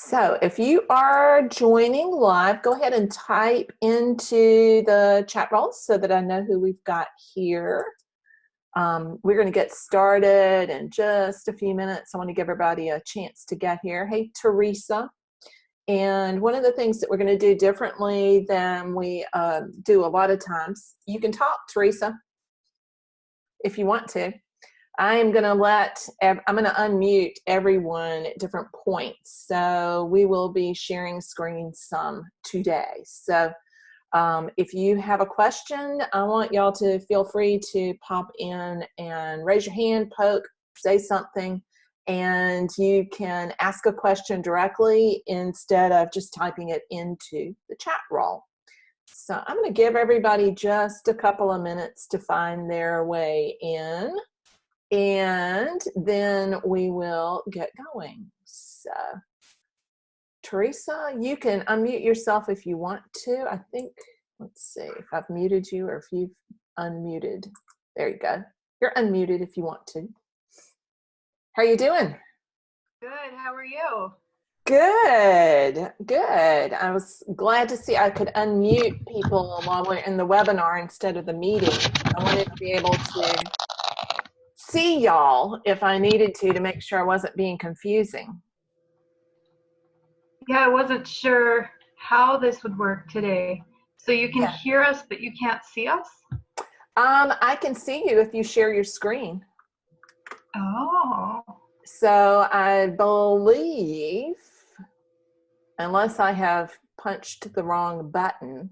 So if you are joining live, go ahead and type into the chat roles so that I know who we've got here. We're going to get started in just a few minutes. I want to give everybody a chance to get here. Hey, Teresa. And one of the things that we're going to do differently than we do a lot of times, you can talk, Teresa, if you want to. I'm going to unmute everyone at different points. So we will be sharing screen some today. So if you have a question, I want y'all to feel free to pop in and raise your hand, poke, say something, and you can ask a question directly instead of just typing it into the chat role. So I'm going to give everybody just a couple of minutes to find their way in. And then we will get going. So, Teresa, you can unmute yourself if you want to. I think, let's see if I've muted you or if you've unmuted. There you go. You're unmuted if you want to. How are you doing? Good. How are you? Good. Good. I was glad to see I could unmute people while we're in the webinar instead of the meeting. I wanted to be able to see y'all if I needed to make sure I wasn't being confusing. Yeah, I wasn't sure how this would work today. So you can hear us, but you can't see us? I can see you if you share your screen. Oh. So I believe, unless I have punched the wrong button,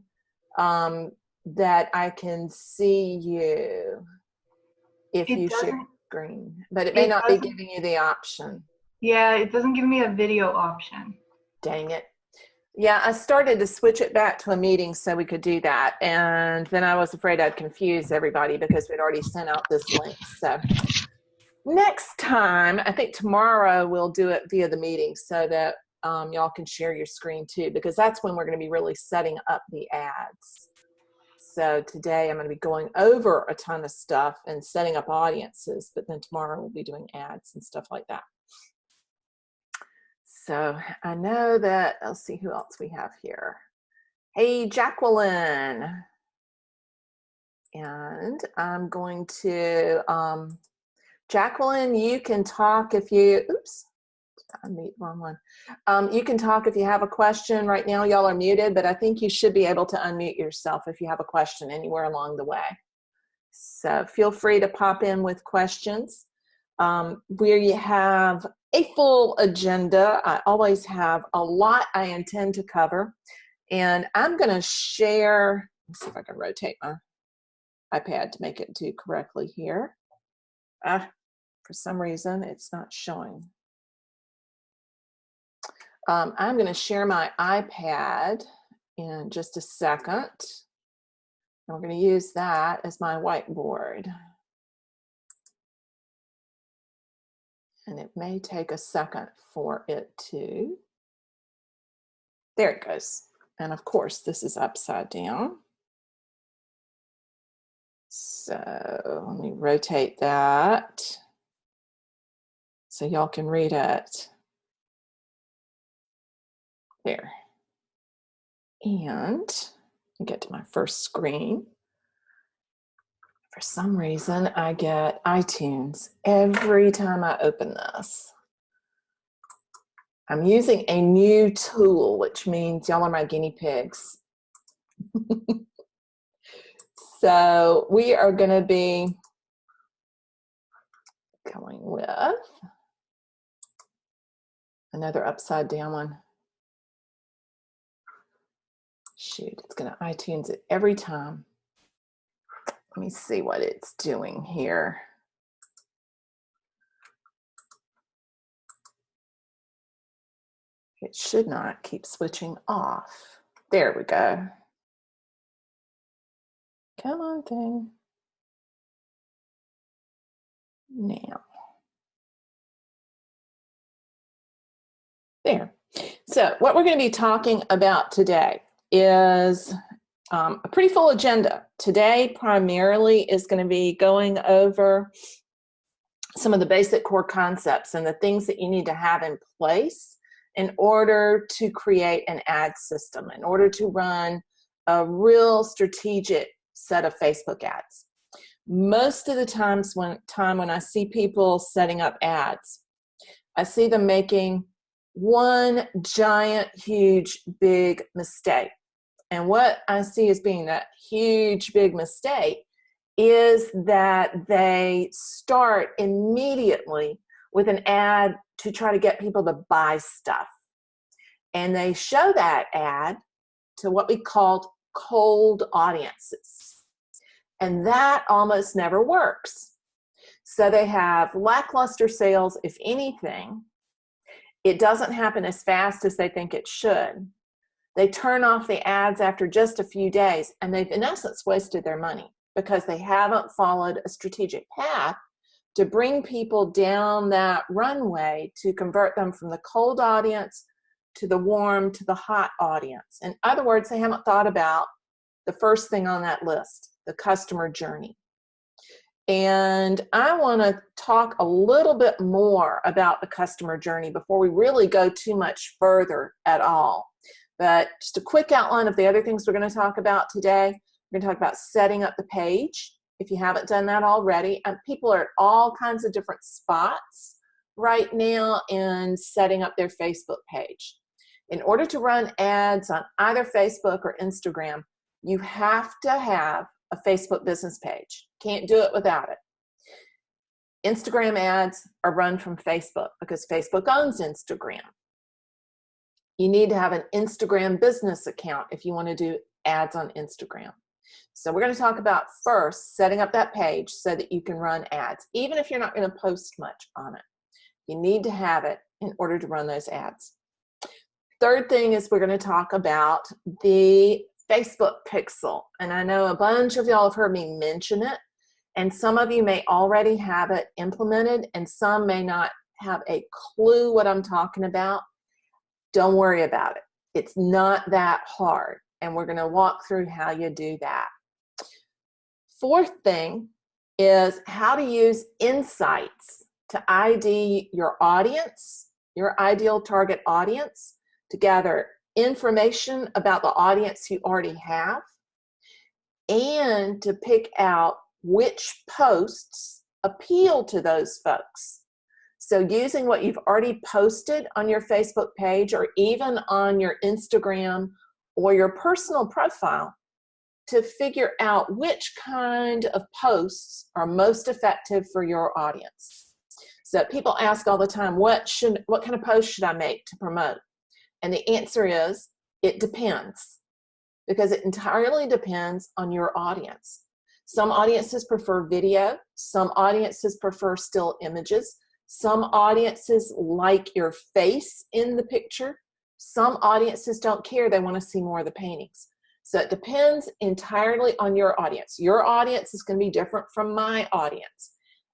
that I can see you if you share screen, but it may not be giving you the option. Yeah, it doesn't give me a video option. Dang it. Yeah, I started to switch it back to a meeting so we could do that. And then I was afraid I'd confuse everybody because we'd already sent out this link. So next time, I think tomorrow we'll do it via the meeting so that y'all can share your screen too, because that's when we're going to be really setting up the ads. So today I'm going to be going over a ton of stuff and setting up audiences, but then tomorrow we'll be doing ads and stuff like that. So I know that, let's see who else we have here. Hey, Jacqueline. And I'm going to, Jacqueline, you can talk if you, oops, unmute wrong one. You can talk if you have a question. Right now y'all are muted, but I think you should be able to unmute yourself if you have a question anywhere along the way. So feel free to pop in with questions. Where you have a full agenda, I always have a lot I intend to cover. And I'm going to share, let's see if I can rotate my iPad to make it do correctly here. For some reason, it's not showing. I'm going to share my iPad in just a second. And we're going to use that as my whiteboard. And it may take a second for it to, there it goes. And of course, this is upside down. So let me rotate that so y'all can read it. There. And get to my first screen. For some reason, I get iTunes every time I open this. I'm using a new tool, which means y'all are my guinea pigs. So we are going to be going with another upside down one. Shoot, it's going to iTunes it every time. Let me see what it's doing here. It should not keep switching off. There we go. Come on, thing. Now. There. So what we're going to be talking about today is a pretty full agenda. Today primarily is going to be going over some of the basic core concepts and the things that you need to have in place in order to create an ad system, in order to run a real strategic set of Facebook ads. Most of the times when I see people setting up ads, I see them making one giant, huge, big mistake. And what I see as being that huge, big mistake is that they start immediately with an ad to try to get people to buy stuff. And they show that ad to what we call cold audiences. And that almost never works. So they have lackluster sales, if anything. It doesn't happen as fast as they think it should. They turn off the ads after just a few days, and they've in essence wasted their money because they haven't followed a strategic path to bring people down that runway to convert them from the cold audience to the warm to the hot audience. In other words, they haven't thought about the first thing on that list, the customer journey. And I want to talk a little bit more about the customer journey before we really go too much further at all. But just a quick outline of the other things we're going to talk about today. We're going to talk about setting up the page, if you haven't done that already. And people are at all kinds of different spots right now in setting up their Facebook page. In order to run ads on either Facebook or Instagram, you have to have a Facebook business page. Can't do it without it. Instagram ads are run from Facebook because Facebook owns Instagram. You need to have an Instagram business account if you want to do ads on Instagram. So we're going to talk about first setting up that page so that you can run ads, even if you're not going to post much on it. You need to have it in order to run those ads. Third thing is we're going to talk about the Facebook pixel. And I know a bunch of y'all have heard me mention it, and some of you may already have it implemented, and some may not have a clue what I'm talking about. Don't worry about it. It's not that hard, and we're going to walk through how you do that. Fourth thing is how to use insights to ID your audience, your ideal target audience, to gather information about the audience you already have, and to pick out which posts appeal to those folks. So using what you've already posted on your Facebook page or even on your Instagram or your personal profile to figure out which kind of posts are most effective for your audience. So people ask all the time, what kind of post should I make to promote? And the answer is, it depends, because it entirely depends on your audience. Some audiences prefer video. Some audiences prefer still images. Some audiences like your face in the picture. Some audiences don't care. They want to see more of the paintings. So it depends entirely on your audience. Your audience is going to be different from my audience.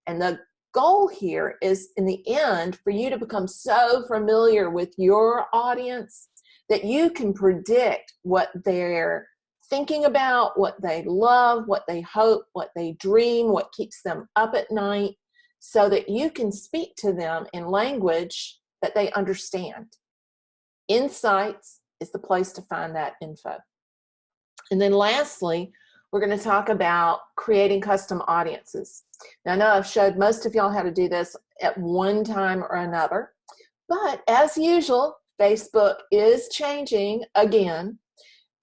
And the goal here is, in the end, for you to become so familiar with your audience that you can predict what they're thinking about, what they love, what they hope, what they dream, what keeps them up at night, so that you can speak to them in language that they understand. Insights is the place to find that info. And then lastly, we're going to talk about creating custom audiences. Now, I know I've showed most of y'all how to do this at one time or another, but as usual, Facebook is changing again,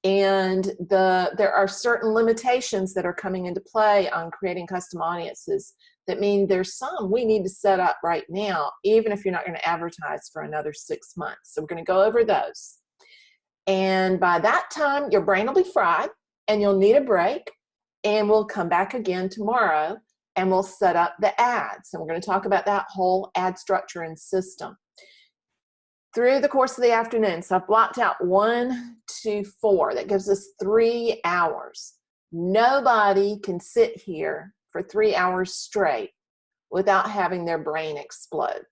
and there are certain limitations that are coming into play on creating custom audiences that mean there's some we need to set up right now, even if you're not going to advertise for another 6 months. So we're going to go over those. And by that time, your brain will be fried and you'll need a break, and we'll come back again tomorrow and we'll set up the ads. And we're going to talk about that whole ad structure and system through the course of the afternoon. So I've blocked out 1 to 4. That gives us 3 hours. Nobody can sit here for 3 hours straight without having their brain explode.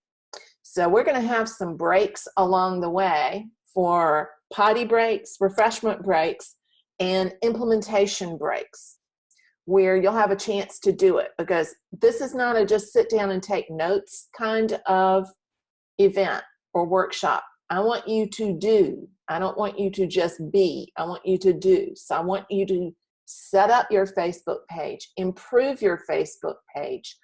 So we're going to have some breaks along the way for potty breaks, refreshment breaks, and implementation breaks, where you'll have a chance to do it, because this is not a just sit down and take notes kind of event or workshop. I want you to do. I don't want you to just be. I want you to do. So I want you to set up your Facebook page, improve your Facebook page,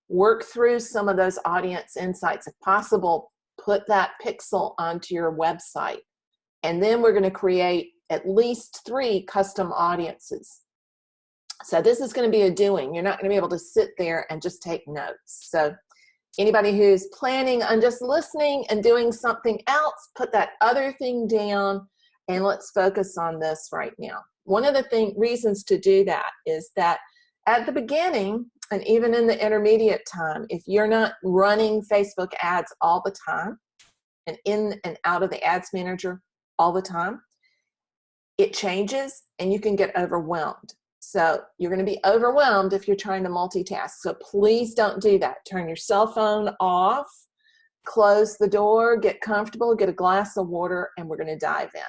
work through some of those audience insights. If possible, put that pixel onto your website. And then we're going to create at least 3 custom audiences. So this is going to be a doing. You're not going to be able to sit there and just take notes. So anybody who's planning on just listening and doing something else, put that other thing down and let's focus on this right now. One of the reasons to do that is that at the beginning and even in the intermediate time, if you're not running Facebook ads all the time and in and out of the ads manager all the time, it changes and you can get overwhelmed. So you're going to be overwhelmed if you're trying to multitask. So please don't do that. Turn your cell phone off, close the door, get comfortable, get a glass of water, and we're going to dive in.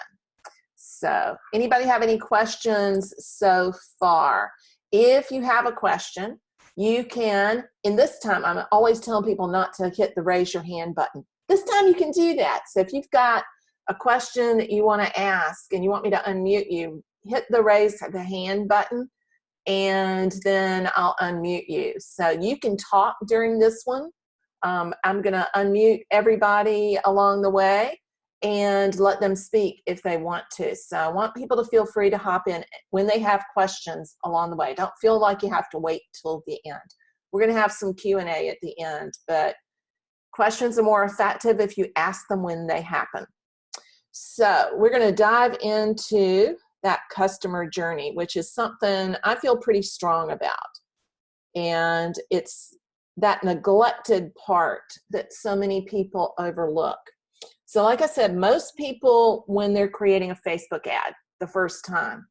So anybody have any questions so far? If you have a question, you can, in this time, I'm always telling people not to hit the raise your hand button. This time you can do that. So if you've got a question that you want to ask and you want me to unmute you, hit the raise the hand button and then I'll unmute you. So you can talk during this one. I'm going to unmute everybody along the way and let them speak if they want to. So I want people to feel free to hop in when they have questions along the way. Don't feel like you have to wait till the end. We're going to have some Q&A at the end, but questions are more effective if you ask them when they happen. So we're going to dive into that customer journey, which is something I feel pretty strong about. And it's that neglected part that so many people overlook. So like I said, most people, when they're creating a Facebook ad the first time,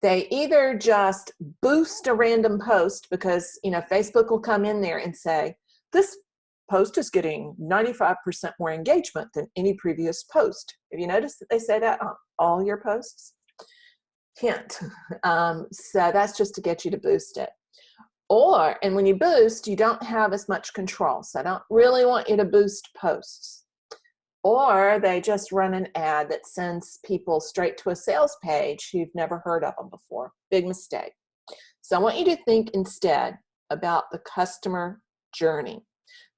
they either just boost a random post because, Facebook will come in there and say, this post is getting 95% more engagement than any previous post. Have you noticed that they say that on all your posts? Hint. So that's just to get you to boost it. And when you boost, you don't have as much control. So I don't really want you to boost posts. Or they just run an ad that sends people straight to a sales page who've never heard of them before. Big mistake. So I want you to think instead about the customer journey.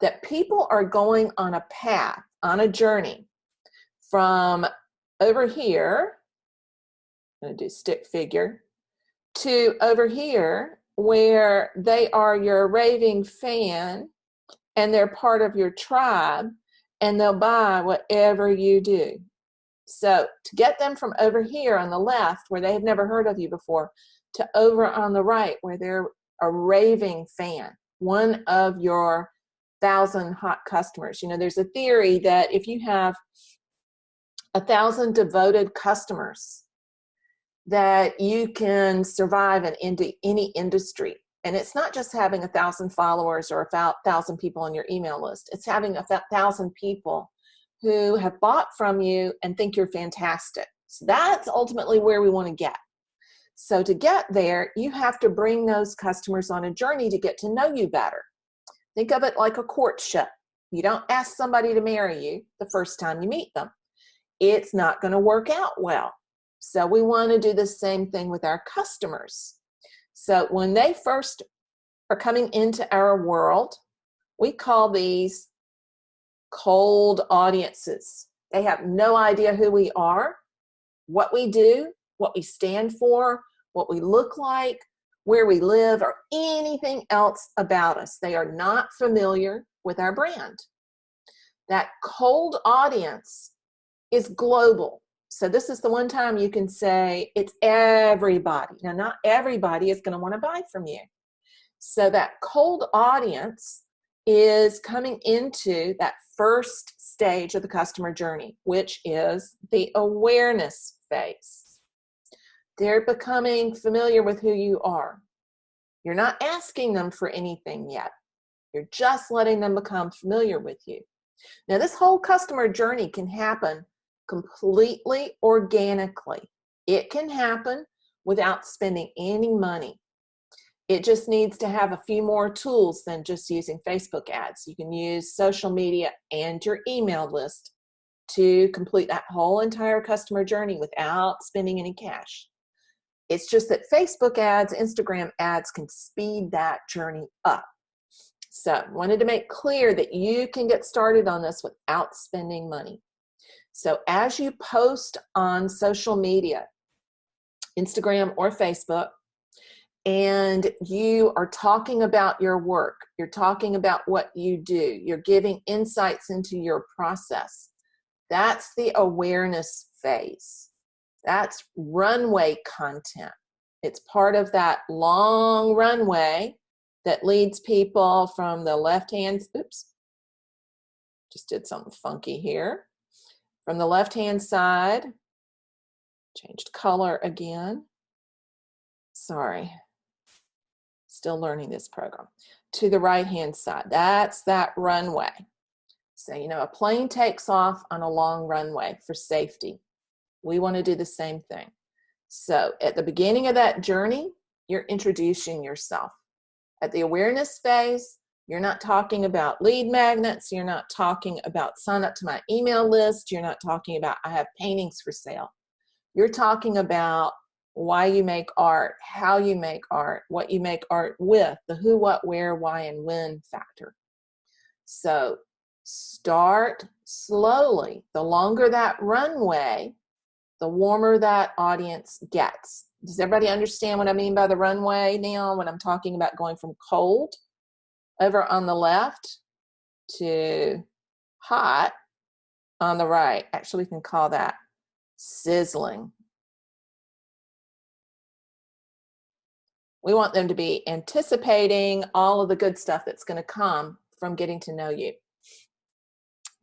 That people are going on a path, on a journey from over here, I'm going to do stick figure, to over here where they are your raving fan and they're part of your tribe and they'll buy whatever you do. So to get them from over here on the left where they have never heard of you before to over on the right where they're a raving fan, one of your 1,000 hot customers. There's a theory that if you have 1,000 devoted customers, that you can survive in any industry. And it's not just having 1,000 followers or 1,000 people on your email list. It's having 1,000 people who have bought from you and think you're fantastic. So that's ultimately where we want to get. So to get there, you have to bring those customers on a journey to get to know you better. Think of it like a courtship. You don't ask somebody to marry you the first time you meet them. It's not going to work out well. So we want to do the same thing with our customers. So when they first are coming into our world, we call these cold audiences. They have no idea who we are, what we do, what we stand for, what we look like, where we live, or anything else about us. They are not familiar with our brand. That cold audience is global. So this is the one time you can say it's everybody. Now, not everybody is going to want to buy from you. So that cold audience is coming into that first stage of the customer journey, which is the awareness phase. They're becoming familiar with who you are. You're not asking them for anything yet. You're just letting them become familiar with you. Now, this whole customer journey can happen completely organically. It can happen without spending any money. It just needs to have a few more tools than just using Facebook ads. You can use social media and your email list to complete that whole entire customer journey without spending any cash. It's just that Facebook ads, Instagram ads can speed that journey up. So I wanted to make clear that you can get started on this without spending money. So as you post on social media, Instagram or Facebook, and you are talking about your work, you're talking about what you do, you're giving insights into your process, that's the awareness phase. That's runway content. It's part of that long runway that leads people from the left hand, oops, just did something funky here. From the left-hand side, changed color again. Sorry, still learning this program. To the right-hand side, that's that runway. So, you know, a plane takes off on a long runway for safety. We want to do the same thing. So at the beginning of that journey, you're introducing yourself. At the awareness phase, you're not talking about lead magnets. You're not talking about sign up to my email list. You're not talking about I have paintings for sale. You're talking about why you make art, how you make art, what you make art with, the who, what, where, why, and when factor. So start slowly. The longer that runway, the warmer that audience gets. Does everybody understand what I mean by the runway now when I'm talking about going from cold over on the left to hot on the right? Actually, we can call that sizzling. We want them to be anticipating all of the good stuff that's going to come from getting to know you.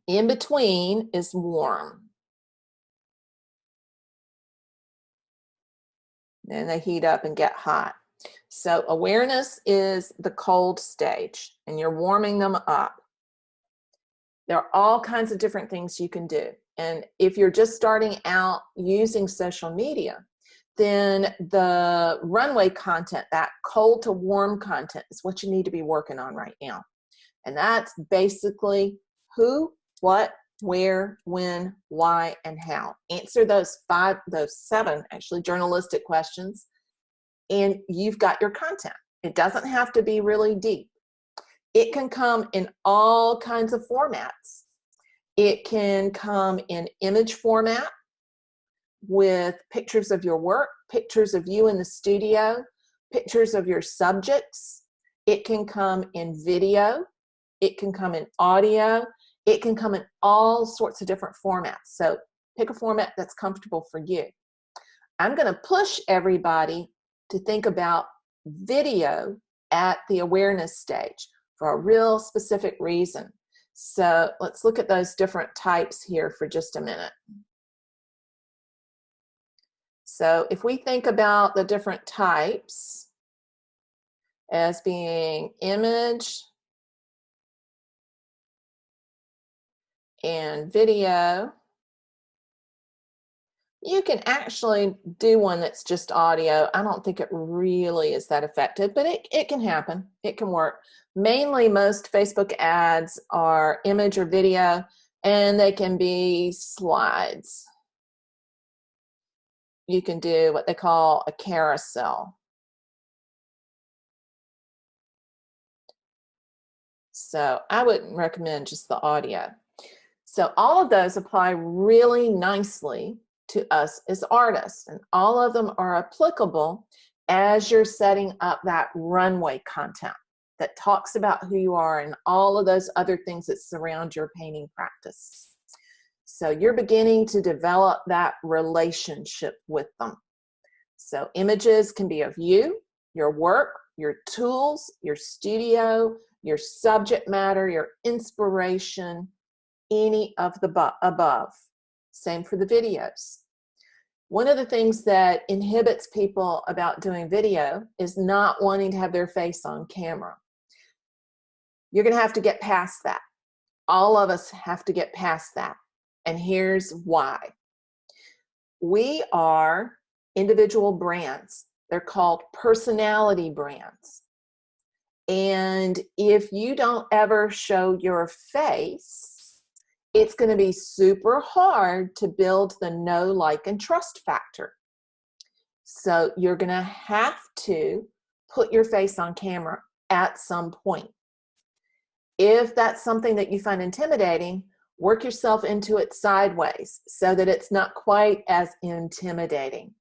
In between is warm. Then they heat up and get hot. So awareness is the cold stage, and you're warming them up. There are all kinds of different things you can do. And if you're just starting out using social media, then the runway content, that cold to warm content, is what you need to be working on right now. And that's basically who, what, where, when, why, and how. Answer those seven actually journalistic questions, and you've got your content. It doesn't have to be really deep. It can come in all kinds of formats. It can come in image format with pictures of your work, pictures of you in the studio, pictures of your subjects. It can come in video. It can come in audio. It can come in all sorts of different formats. So pick a format that's comfortable for you. I'm going to push everybody to think about video at the awareness stage for a real specific reason. So let's look at those different types here for just a minute. So if we think about the different types as being image and video, you can actually do one that's just audio. I don't think it really is that effective, but it can happen. It can work. Mainly, most Facebook ads are image or video, and they can be slides. You can do what they call a carousel. So I wouldn't recommend just the audio. So all of those apply really nicely to us as artists, and all of them are applicable as you're setting up that runway content that talks about who you are and all of those other things that surround your painting practice. So you're beginning to develop that relationship with them. So images can be of you, your work, your tools, your studio, your subject matter, your inspiration, any of the above. Same for the videos. One of the things that inhibits people about doing video is not wanting to have their face on camera. You're going to have to get past that. All of us have to get past that. And here's why. We are individual brands. They're called personality brands. And if you don't ever show your face, it's going to be super hard to build the know, like, and trust factor. So you're going to have to put your face on camera at some point. If that's something that you find intimidating, work yourself into it sideways so that it's not quite as intimidating.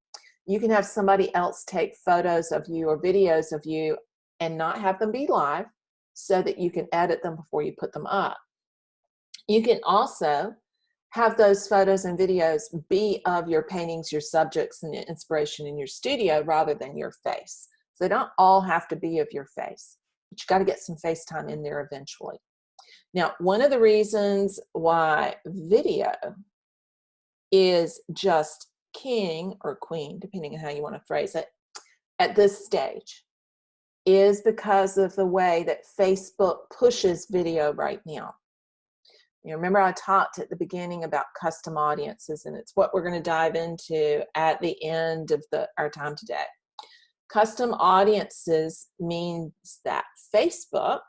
You can have somebody else take photos of you or videos of you and not have them be live so that you can edit them before you put them up. You can also have those photos and videos be of your paintings, your subjects, and your inspiration in your studio rather than your face. So they don't all have to be of your face, but you got to get some face time in there eventually. Now, one of the reasons why video is just king or queen, depending on how you want to phrase it, at this stage is because of the way that Facebook pushes video right now. You remember I talked at the beginning about custom audiences, and it's what we're going to dive into at the end of our time today. Custom audiences means that Facebook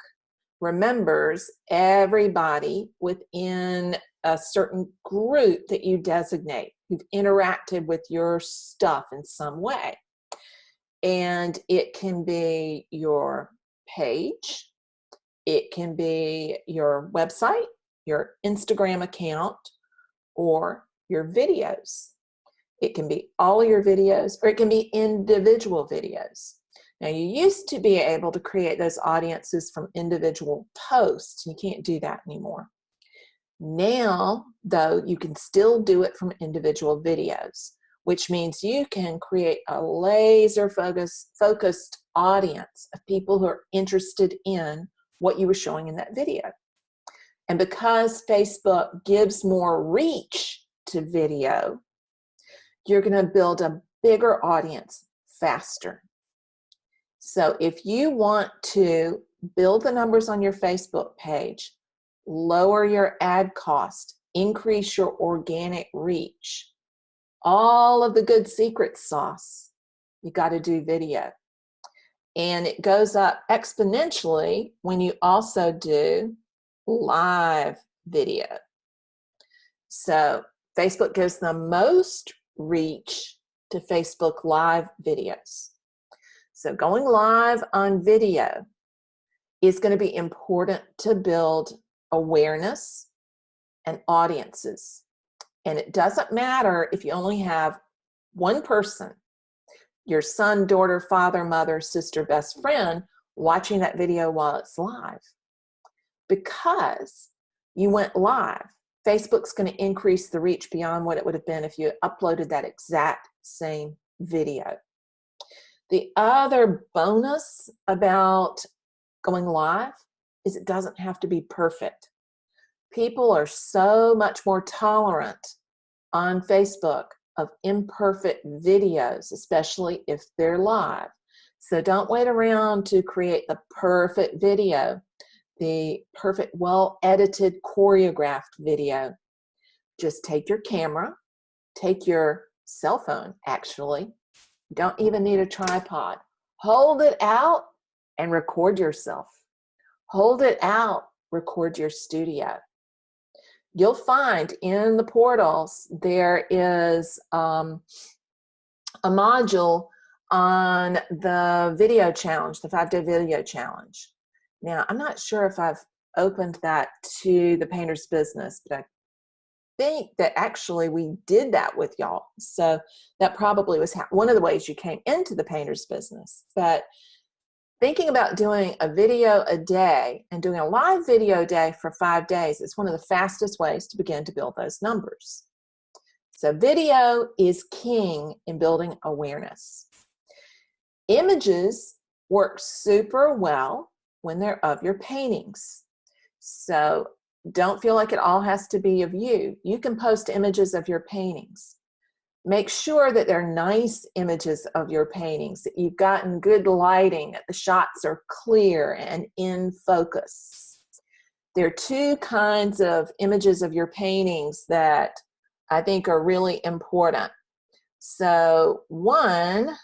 remembers everybody within a certain group that you designate who've interacted with your stuff in some way. And it can be your page, it can be your website, your Instagram account, or your videos. It can be all your videos, or it can be individual videos. Now, you used to be able to create those audiences from individual posts. You can't do that anymore. Now, though, you can still do it from individual videos, which means you can create a laser focused audience of people who are interested in what you were showing in that video. And because Facebook gives more reach to video, you're going to build a bigger audience faster. So if you want to build the numbers on your Facebook page, lower your ad cost, increase your organic reach, all of the good secret sauce, you got to do video. And it goes up exponentially when you also do live video. So Facebook gives the most reach to Facebook live videos. So going live on video is going to be important to build awareness and audiences. And it doesn't matter if you only have one person, your son, daughter, father, mother, sister, best friend, watching that video while it's live. Because you went live, Facebook's going to increase the reach beyond what it would have been if you uploaded that exact same video. The other bonus about going live is it doesn't have to be perfect. People are so much more tolerant on Facebook of imperfect videos, especially if they're live. So don't wait around to create the perfect video, the perfect, well-edited, choreographed video. Just take your camera, take your cell phone, actually. You don't even need a tripod. Hold it out and record yourself. Hold it out, record your studio. You'll find in the portals there is a module on the video challenge, the 5-day video challenge. Now, I'm not sure if I've opened that to the Painter's Business, but I think that actually we did that with y'all. So that probably was one of the ways you came into the Painter's Business. But thinking about doing a video a day and doing a live video day for 5 days is one of the fastest ways to begin to build those numbers. So video is king in building awareness. Images work super well when they're of your paintings. So don't feel like it all has to be of you. You can post images of your paintings. Make sure that they're nice images of your paintings, that you've gotten good lighting, that the shots are clear and in focus. There are two kinds of images of your paintings that I think are really important. So one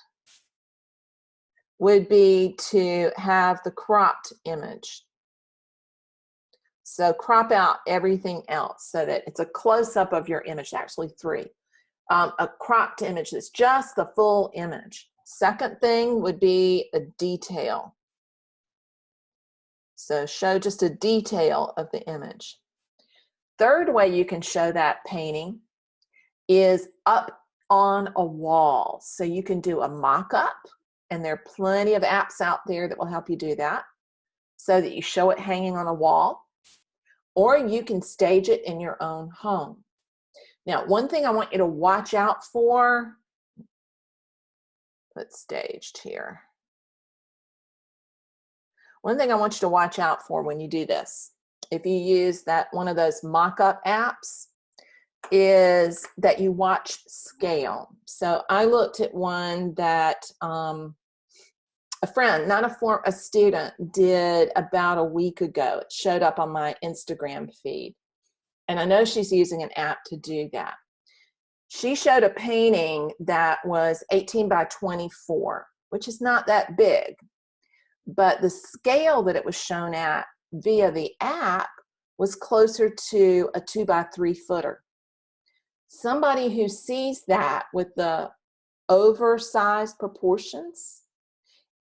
would be to have the cropped image. So crop out everything else so that it's a close-up of your image, actually 3. A cropped image that's just the full image. Second thing would be a detail. So show just a detail of the image. Third way you can show that painting is up on a wall. So you can do a mock-up, and there are plenty of apps out there that will help you do that, so that you show it hanging on a wall, or you can stage it in your own home. Now, one thing I want you to watch out for, put staged here. One thing I want you to watch out for when you do this, if you use one of those mock-up apps, is that you watch scale. So I looked at one that a friend, not a student, did about a week ago. It showed up on my Instagram feed. And I know she's using an app to do that. She showed a painting that was 18 by 24, which is not that big. But the scale that it was shown at via the app was closer to a 2 by 3 footer. Somebody who sees that with the oversized proportions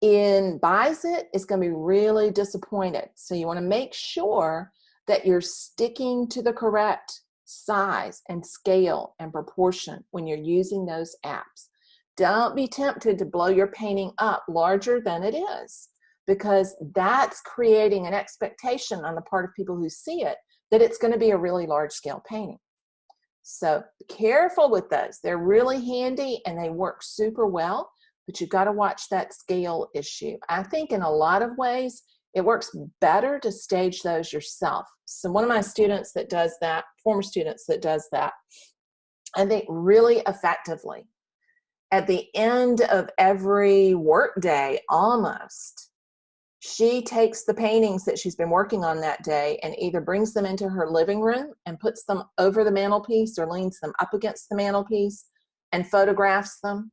and buys it is going to be really disappointed. So you want to make sure that you're sticking to the correct size and scale and proportion when you're using those apps. Don't be tempted to blow your painting up larger than it is, because that's creating an expectation on the part of people who see it that it's going to be a really large scale painting. So be careful with those. They're really handy and they work super well, but you've got to watch that scale issue. I think in a lot of ways, it works better to stage those yourself. So one of my students that does that, former students that does that, I think really effectively, at the end of every work day almost, she takes the paintings that she's been working on that day and either brings them into her living room and puts them over the mantelpiece or leans them up against the mantelpiece and photographs them,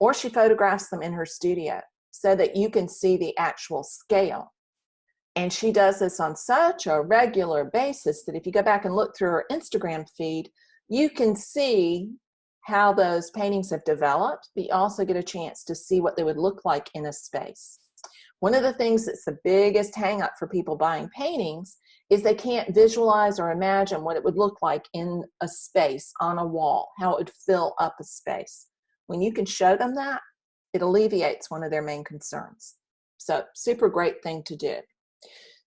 or she photographs them in her studio so that you can see the actual scale. And she does this on such a regular basis that if you go back and look through her Instagram feed, you can see how those paintings have developed, but you also get a chance to see what they would look like in a space. One of the things that's the biggest hang up for people buying paintings is they can't visualize or imagine what it would look like in a space on a wall, how it would fill up a space. When you can show them that, it alleviates one of their main concerns. So super great thing to do.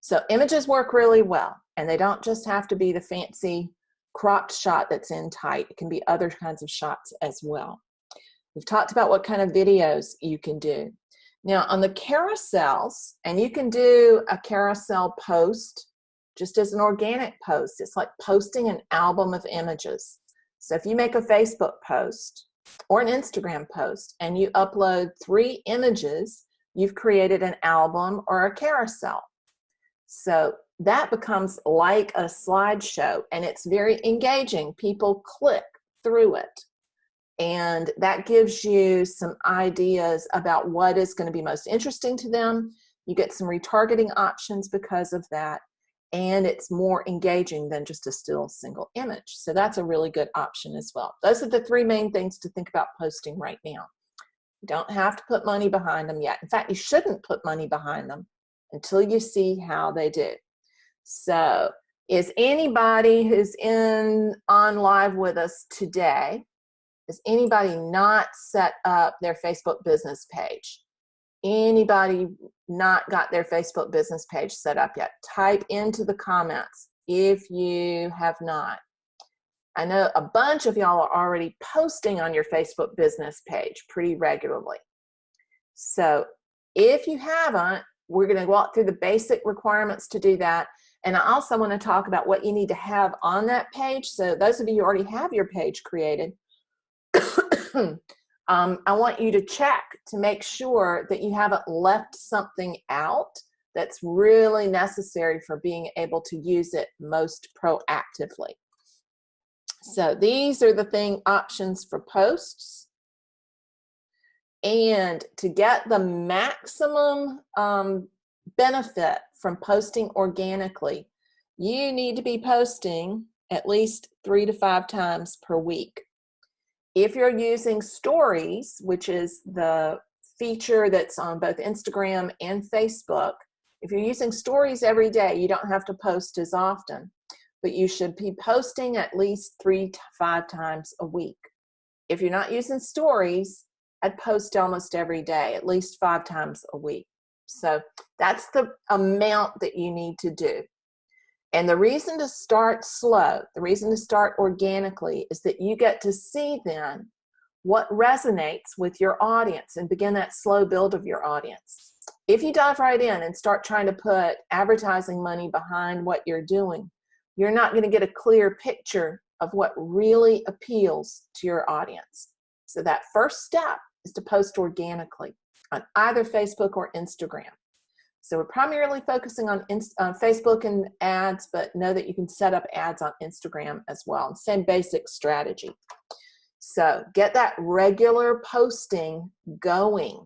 So images work really well, and they don't just have to be the fancy cropped shot that's in tight. It can be other kinds of shots as well. We've talked about what kind of videos you can do. Now on the carousels, and you can do a carousel post just as an organic post. It's like posting an album of images. So if you make a Facebook post or an Instagram post and you upload 3 images, you've created an album or a carousel. So that becomes like a slideshow, and it's very engaging. People click through it. And that gives you some ideas about what is going to be most interesting to them. You get some retargeting options because of that. And it's more engaging than just a still single image. So that's a really good option as well. Those are the 3 main things to think about posting right now. You don't have to put money behind them yet. In fact, you shouldn't put money behind them until you see how they do. So is anybody who's on live with us today, has anybody not set up their Facebook business page? Anybody not got their Facebook business page set up yet? Type into the comments if you have not. I know a bunch of y'all are already posting on your Facebook business page pretty regularly. So if you haven't, we're going to walk through the basic requirements to do that. And I also want to talk about what you need to have on that page. So those of you who already have your page created, I want you to check to make sure that you haven't left something out that's really necessary for being able to use it most proactively. So these are the options for posts. And to get the maximum benefit from posting organically, you need to be posting at least 3 to 5 times per week. If you're using stories, which is the feature that's on both Instagram and Facebook, if you're using stories every day, you don't have to post as often, but you should be posting at least 3 to 5 times a week. If you're not using stories, I'd post almost every day, at least 5 times a week. So that's the amount that you need to do. And the reason to start slow, the reason to start organically, is that you get to see then what resonates with your audience and begin that slow build of your audience. If you dive right in and start trying to put advertising money behind what you're doing, you're not going to get a clear picture of what really appeals to your audience. So that first step is to post organically on either Facebook or Instagram. So we're primarily focusing on Facebook and ads, but know that you can set up ads on Instagram as well. Same basic strategy. So get that regular posting going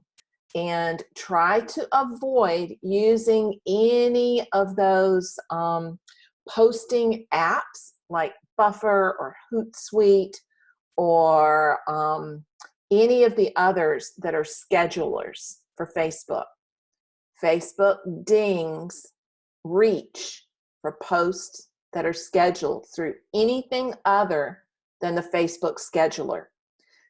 and try to avoid using any of those posting apps like Buffer or Hootsuite or any of the others that are schedulers for Facebook. Facebook dings reach for posts that are scheduled through anything other than the Facebook scheduler.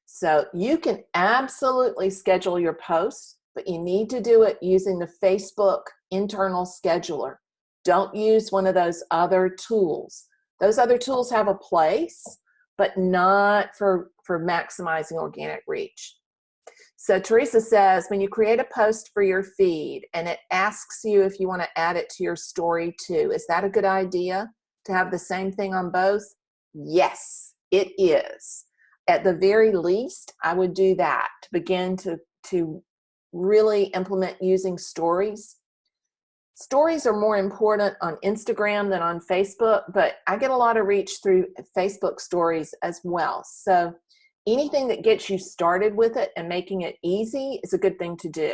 So you can absolutely schedule your posts, but you need to do it using the Facebook internal scheduler. Don't use one of those other tools. Those other tools have a place, but not for maximizing organic reach. So Teresa says, when you create a post for your feed and it asks you if you want to add it to your story too, is that a good idea to have the same thing on both? Yes, it is. At the very least, I would do that to begin to really implement using stories. Stories are more important on Instagram than on Facebook, but I get a lot of reach through Facebook stories as well. So anything that gets you started with it and making it easy is a good thing to do.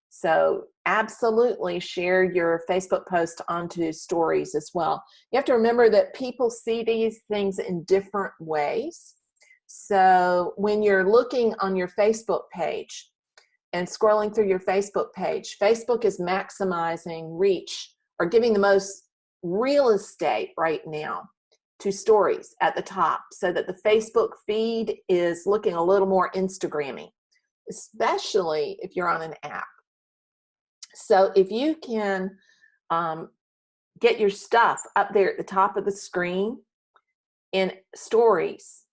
So absolutely share your Facebook post onto stories as well. You have to remember that people see these things in different ways. So when you're looking on your Facebook page and scrolling through your Facebook page, Facebook is maximizing reach or giving the most real estate right now to stories at the top so that the Facebook feed is looking a little more Instagrammy, especially if you're on an app. So if you can get your stuff up there at the top of the screen in stories,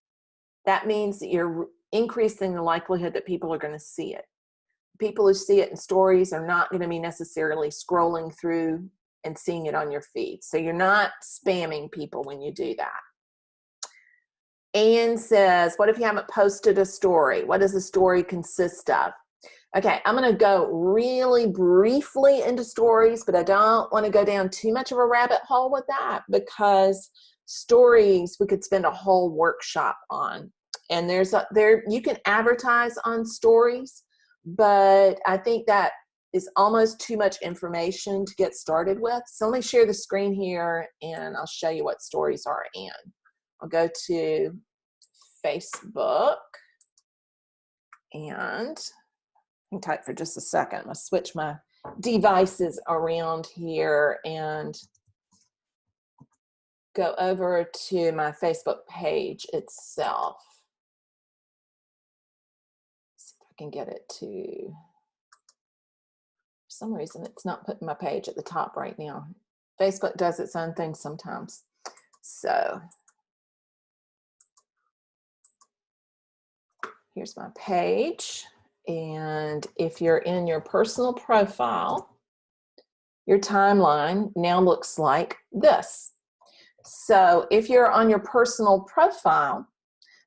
that means that you're increasing the likelihood that people are going to see it. People who see it in stories are not going to be necessarily scrolling through and seeing it on your feed. So you're not spamming people when you do that. Anne says, what if you haven't posted a story? What does a story consist of? Okay, I'm going to go really briefly into stories, but I don't want to go down too much of a rabbit hole with that because stories we could spend a whole workshop on. And you can advertise on stories, but I think that is almost too much information to get started with. So let me share the screen here and I'll show you what stories are in. I'll go to Facebook and hang tight for just a second. I'm going to switch my devices around here and go over to my Facebook page itself. See if I can get it to, for some reason it's not putting my page at the top right now. Facebook does its own thing sometimes. So here's my page. And if you're in your personal profile, your timeline now looks like this. So if you're on your personal profile,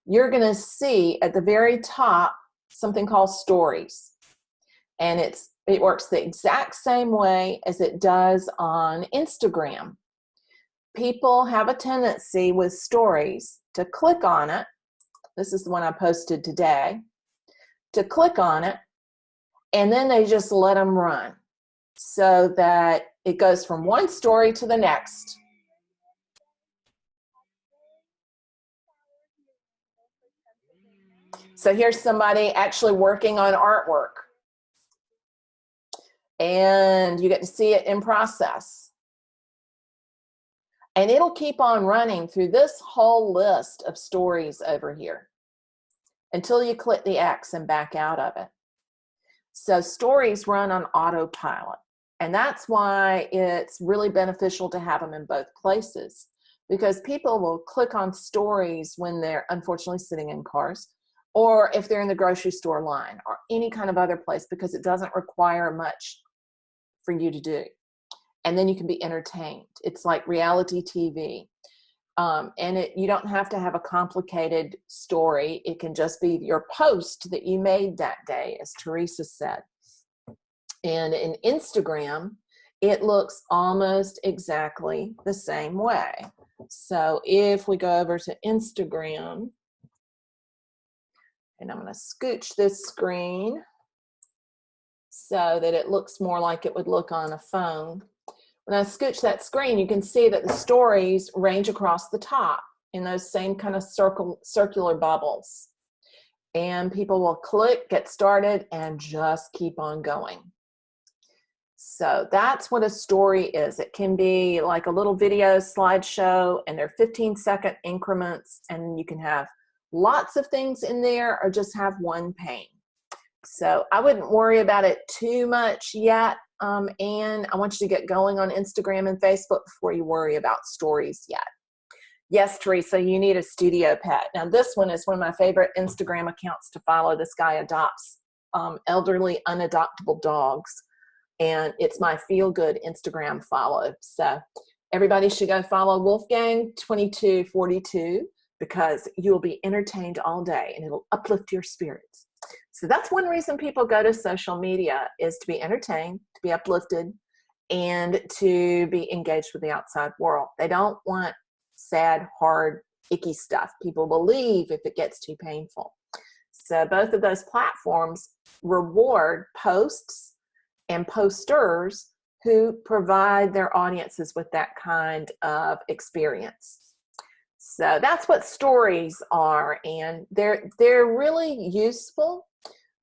you're going to see at the very top something called stories. And it works the exact same way as it does on Instagram. People have a tendency with stories to click on it. This is the one I posted today. To click on it, and then they just let them run so that it goes from one story to the next. So here's somebody actually working on artwork. And you get to see it in process. And it'll keep on running through this whole list of stories over here until you click the X and back out of it. So stories run on autopilot. And that's why it's really beneficial to have them in both places, because people will click on stories when they're unfortunately sitting in cars, or if they're in the grocery store line or any kind of other place, because it doesn't require much for you to do. And then you can be entertained. It's like reality TV. And you don't have to have a complicated story. It can just be your post that you made that day, as Teresa said. And in Instagram, it looks almost exactly the same way. So if we go over to Instagram, and I'm going to scooch this screen so that it looks more like it would look on a phone. When I scooch that screen, you can see that the stories range across the top in those same kind of circular bubbles. And people will click, get started, and just keep on going. So that's what a story is. It can be like a little video slideshow, and they're 15-second increments, and you can have lots of things in there or just have one pane. So I wouldn't worry about it too much yet. And I want you to get going on Instagram and Facebook before you worry about stories yet. Yes, Teresa, you need a studio pet. Now this one is one of my favorite Instagram accounts to follow. This guy adopts elderly, unadoptable dogs. And it's my feel-good Instagram follow. So everybody should go follow Wolfgang2242, because you'll be entertained all day and it'll uplift your spirits. So that's one reason people go to social media, is to be entertained, to be uplifted, and to be engaged with the outside world. They don't want sad, hard, icky stuff. People will leave if it gets too painful. So both of those platforms reward posts and posters who provide their audiences with that kind of experience. So that's what stories are, and they're really useful,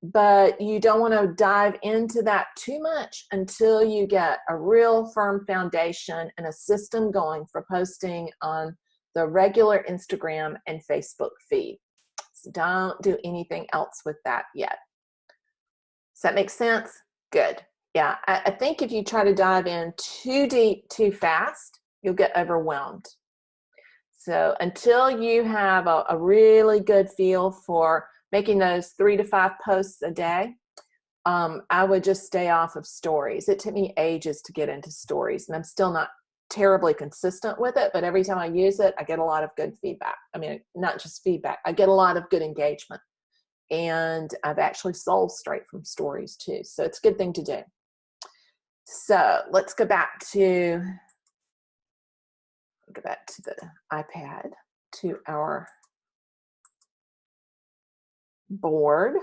but you don't want to dive into that too much until you get a real firm foundation and a system going for posting on the regular Instagram and Facebook feed. So don't do anything else with that yet. Does that make sense? Good. Yeah, I think if you try to dive in too deep, too fast, you'll get overwhelmed. So until you have a really good feel for making those 3 to 5 posts a day, I would just stay off of stories. It took me ages to get into stories, and I'm still not terribly consistent with it, but every time I use it, I get a lot of good feedback. I mean, not just feedback, I get a lot of good engagement. And I've actually sold straight from stories too. So it's a good thing to do. So let's go back to the iPad, to our board.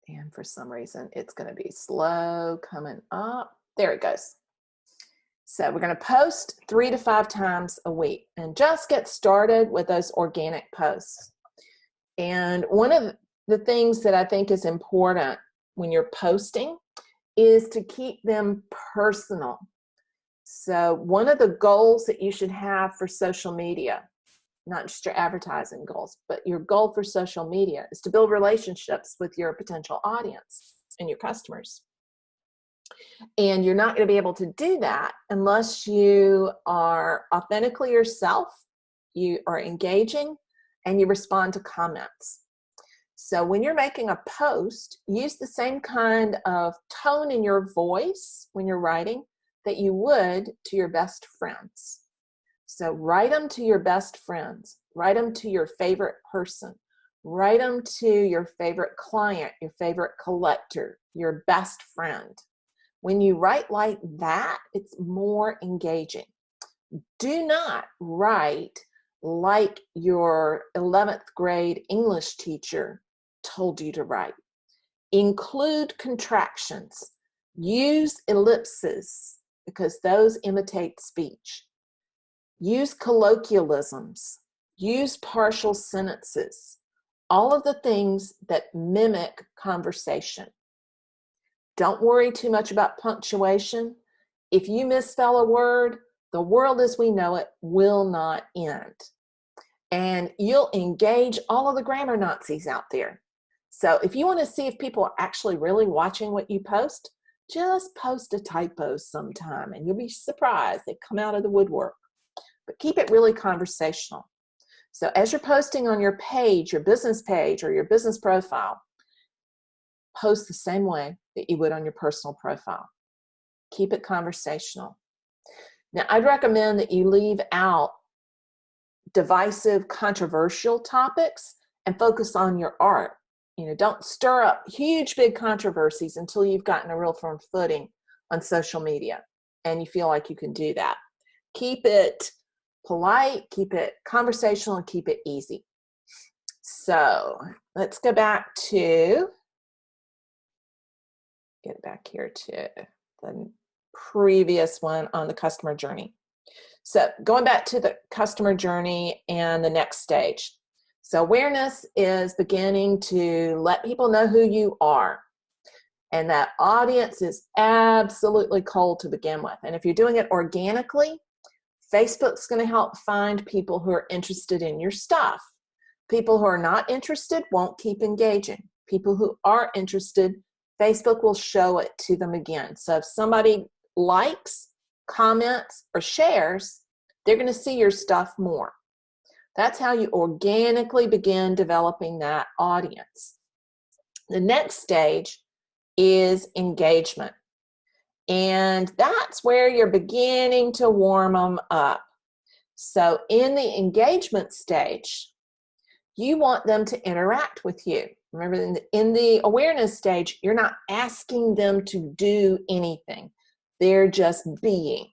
And for some reason, it's going to be slow coming up. There it goes. So we're going to post 3 to 5 times a week, and just get started with those organic posts. And one of the things that I think is important when you're posting is to keep them personal. So one of the goals that you should have for social media, not just your advertising goals, but your goal for social media, is to build relationships with your potential audience and your customers. And you're not going to be able to do that unless you are authentically yourself, you are engaging, and you respond to comments. So when you're making a post, use the same kind of tone in your voice when you're writing that you would to your best friends. So write them to your best friends, write them to your favorite person, write them to your favorite client, your favorite collector, your best friend. When you write like that, it's more engaging. Do not write like your 11th grade English teacher told you to write. Include contractions. Use ellipses, because those imitate speech. Use colloquialisms. Use partial sentences. all of the things that mimic conversation. Don't worry too much about punctuation. If you misspell a word, the world as we know it will not end. And you'll engage all of the grammar Nazis out there. So if you want to see if people are actually really watching what you post, just post a typo sometime and you'll be surprised. They come out of the woodwork. But keep it really conversational. So as you're posting on your page, your business page or your business profile, post the same way that you would on your personal profile. Keep it conversational. Now, I'd recommend that you leave out divisive, controversial topics and focus on your art. Don't stir up huge, big controversies until you've gotten a real firm footing on social media and you feel like you can do that. Keep it polite, keep it conversational, and keep it easy. So let's go back to, get back here to the previous one on the customer journey. So going back to the customer journey and the next stage. So awareness is beginning to let people know who you are. And that audience is absolutely cold to begin with. And if you're doing it organically, Facebook's going to help find people who are interested in your stuff. People who are not interested won't keep engaging. People who are interested, Facebook will show it to them again. So if somebody likes, comments, or shares, they're going to see your stuff more. That's how you organically begin developing that audience. The next stage is engagement. And that's where you're beginning to warm them up. So in the engagement stage, you want them to interact with you. Remember, in the awareness stage, you're not asking them to do anything. They're just being.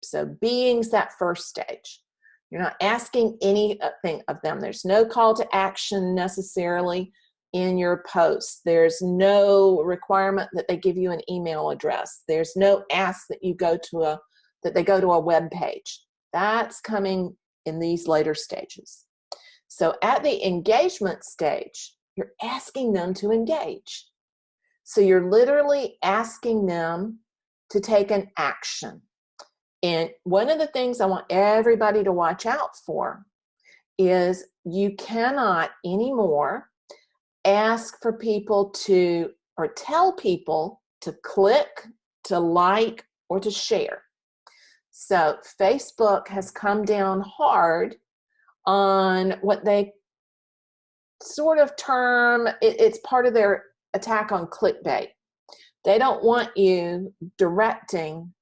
So being's that first stage. You're not asking anything of them. There's no call to action necessarily in your posts. There's no requirement that they give you an email address. There's no ask that they go to a web page. That's coming in these later stages. So at the engagement stage, you're asking them to engage. So you're literally asking them to take an action. And one of the things I want everybody to watch out for is you cannot anymore ask for people to, or tell people to click, to like, or to share. So Facebook has come down hard on what they sort of term, it's part of their attack on clickbait. They don't want you directing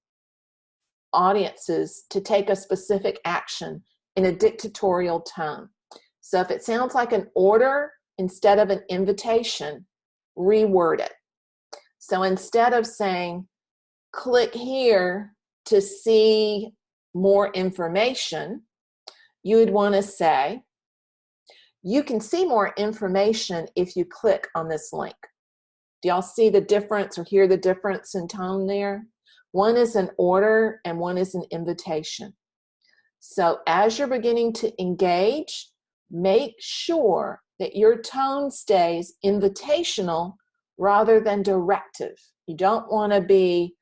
audiences to take a specific action in a dictatorial tone. So if it sounds like an order instead of an invitation, reword it. So instead of saying, click here to see more information, you would want to say, you can see more information if you click on this link. Do y'all see the difference or hear the difference in tone there? One is an order and one is an invitation. So as you're beginning to engage, make sure that your tone stays invitational rather than directive. You don't want to be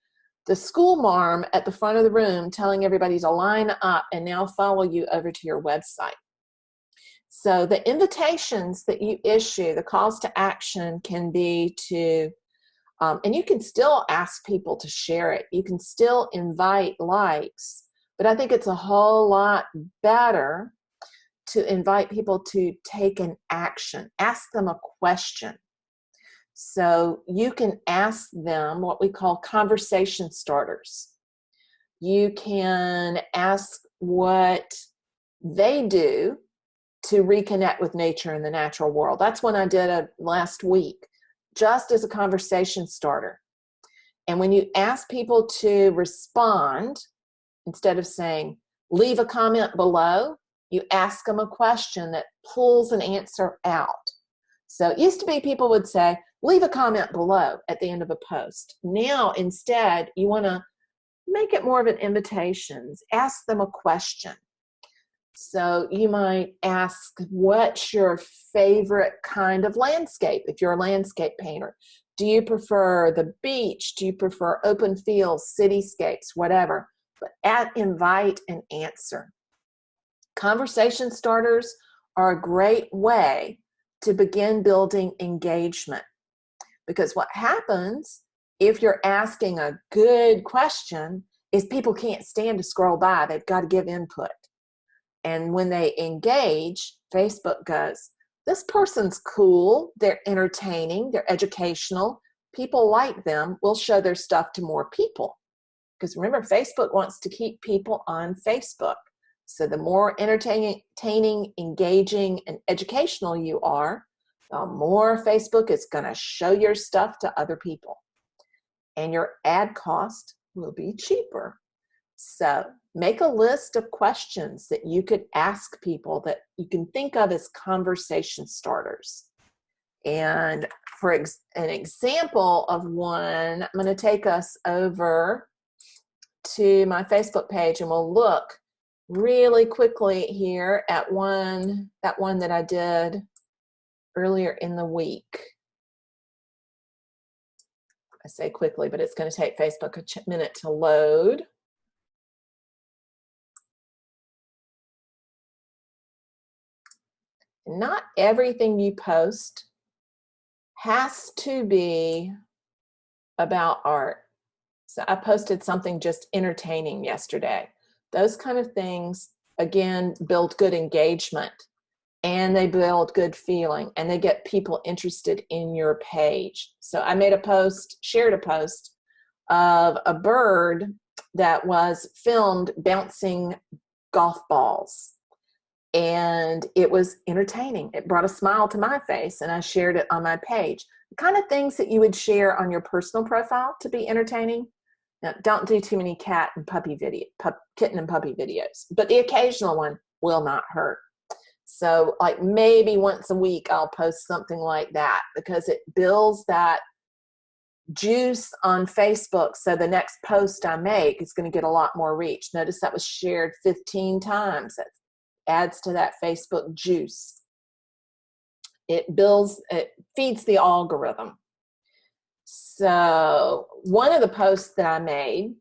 the school marm at the front of the room telling everybody to line up and now follow you over to your website. So the invitations that you issue, the calls to action can be to, and you can still ask people to share it. You can still invite likes, but I think it's a whole lot better to invite people to take an action. Ask them a question. So you can ask them what we call conversation starters. You can ask what they do to reconnect with nature and the natural world. That's what I did last week, just as a conversation starter. And when you ask people to respond, instead of saying, leave a comment below, you ask them a question that pulls an answer out. So it used to be people would say, leave a comment below at the end of a post. Now, instead, you want to make it more of an invitation. Ask them a question. So you might ask, what's your favorite kind of landscape if you're a landscape painter? Do you prefer the beach? Do you prefer open fields, cityscapes, whatever? But invite and answer. Conversation starters are a great way to begin building engagement, because what happens if you're asking a good question is people can't stand to scroll by. They've got to give input. And when they engage, Facebook goes, this person's cool, they're entertaining, they're educational, people like them, we'll show their stuff to more people. Because remember, Facebook wants to keep people on Facebook. So the more entertaining, engaging, and educational you are, the more Facebook is going to show your stuff to other people. And your ad cost will be cheaper. So make a list of questions that you could ask people that you can think of as conversation starters. And for an example of one, I'm going to take us over to my Facebook page and we'll look really quickly here at that one that I did earlier in the week. I say quickly, but it's going to take Facebook a minute to load. Not everything you post has to be about art. So I posted something just entertaining yesterday. Those kind of things, again, build good engagement, and they build good feeling, and they get people interested in your page. So I made a post, shared a post of a bird that was filmed bouncing golf balls. And it was entertaining. It brought a smile to my face, and I shared it on my page. The kind of things that you would share on your personal profile to be entertaining. Now, don't do too many kitten and puppy videos, but the occasional one will not hurt. So like maybe once a week I'll post something like that, because it builds that juice on Facebook. So the next post I make is going to get a lot more reach. Notice that was shared 15 times. That adds to that Facebook juice. It feeds the algorithm. So one of the posts that I made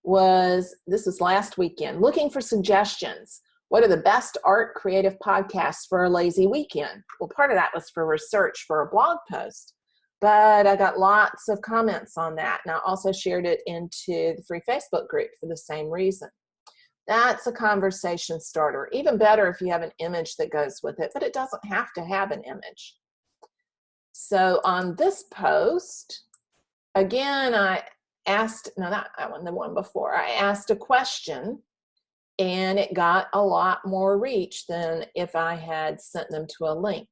this was last weekend, looking for suggestions. What are the best art creative podcasts for a lazy weekend? Well, part of that was for research for a blog post, but I got lots of comments on that. And I also shared it into the free Facebook group for the same reason. That's a conversation starter. Even better if you have an image that goes with it, but it doesn't have to have an image. So on this post, again, I asked, no, not that one, the one before, I asked a question, and it got a lot more reach than if I had sent them to a link.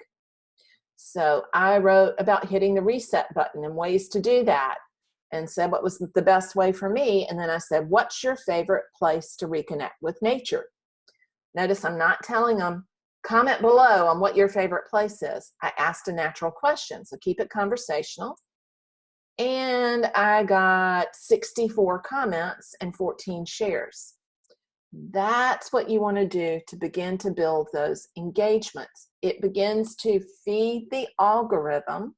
So I wrote about hitting the reset button and ways to do that, and said what was the best way for me. And then I said, what's your favorite place to reconnect with nature? Notice I'm not telling them, comment below on what your favorite place is. I asked a natural question, so keep it conversational. And I got 64 comments and 14 shares. That's what you want to do to begin to build those engagements. It begins to feed the algorithm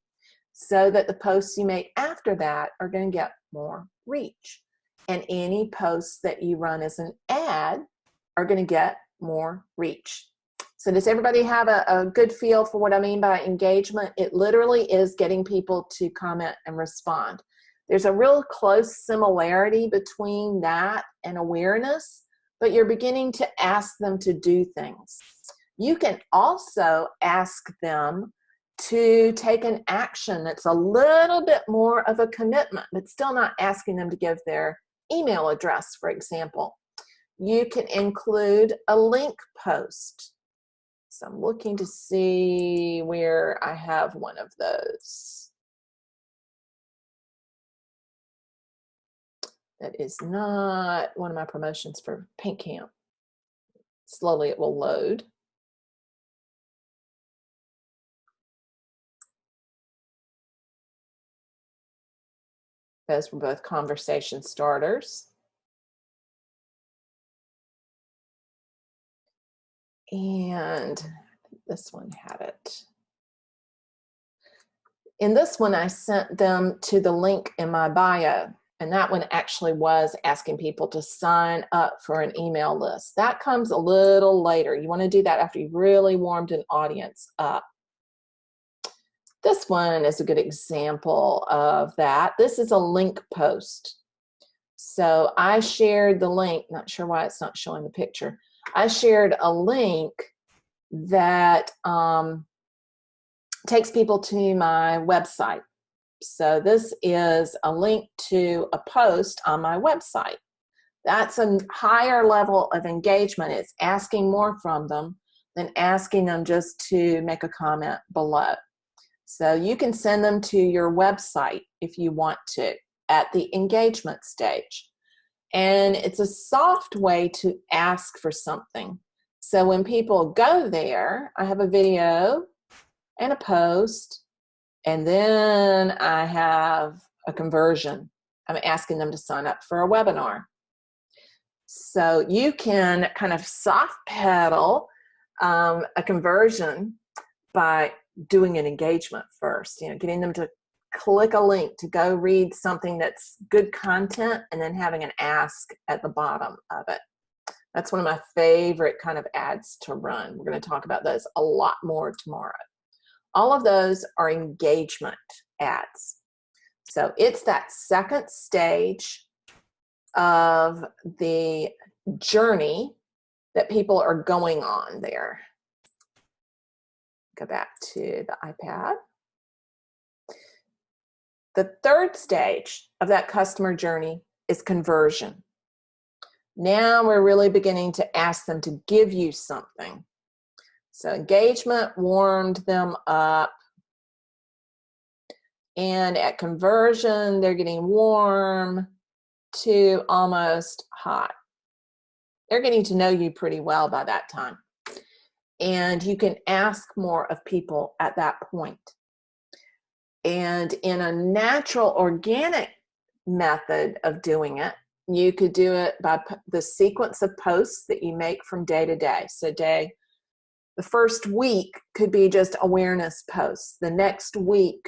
so that the posts you make after that are going to get more reach. And any posts that you run as an ad are going to get more reach. So does everybody have a good feel for what I mean by engagement? It literally is getting people to comment and respond. There's a real close similarity between that and awareness, but you're beginning to ask them to do things. You can also ask them to take an action that's a little bit more of a commitment, but still not asking them to give their email address, for example. You can include a link post. So I'm looking to see where I have one of those. That is not one of my promotions for Paint Camp. Slowly it will load. Those were both conversation starters. And this one had it. In this one, I sent them to the link in my bio. And that one actually was asking people to sign up for an email list. That comes a little later. You want to do that after you've really warmed an audience up. This one is a good example of that. This is a link post. So I shared the link, not sure why it's not showing the picture. I shared a link that takes people to my website. So this is a link to a post on my website. That's a higher level of engagement. It's asking more from them than asking them just to make a comment below. So you can send them to your website if you want to at the engagement stage. And it's a soft way to ask for something. So when people go there, I have a video and a post, and then I have a conversion. I'm asking them to sign up for a webinar. So you can kind of soft pedal a conversion by doing an engagement first, getting them to click a link to go read something that's good content and then having an ask at the bottom of it. That's one of my favorite kind of ads to run. We're going to talk about those a lot more tomorrow. All of those are engagement ads. So it's that second stage of the journey that people are going on there. Go back to the iPad. The third stage of that customer journey is conversion. Now we're really beginning to ask them to give you something. So engagement warmed them up. And at conversion, they're getting warm to almost hot. They're getting to know you pretty well by that time. And you can ask more of people at that point. And in a natural, organic method of doing it, you could do it by the sequence of posts that you make from day to day. So the first week could be just awareness posts. The next week,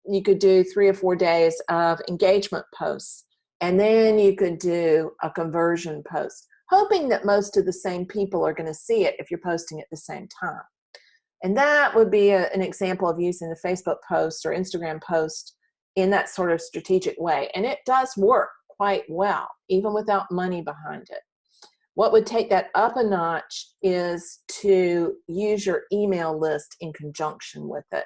you could do 3 or 4 days of engagement posts. And then you could do a conversion post, hoping that most of the same people are going to see it if you're posting at the same time. And that would be an example of using the Facebook post or Instagram post in that sort of strategic way. And it does work quite well, even without money behind it. What would take that up a notch is to use your email list in conjunction with it.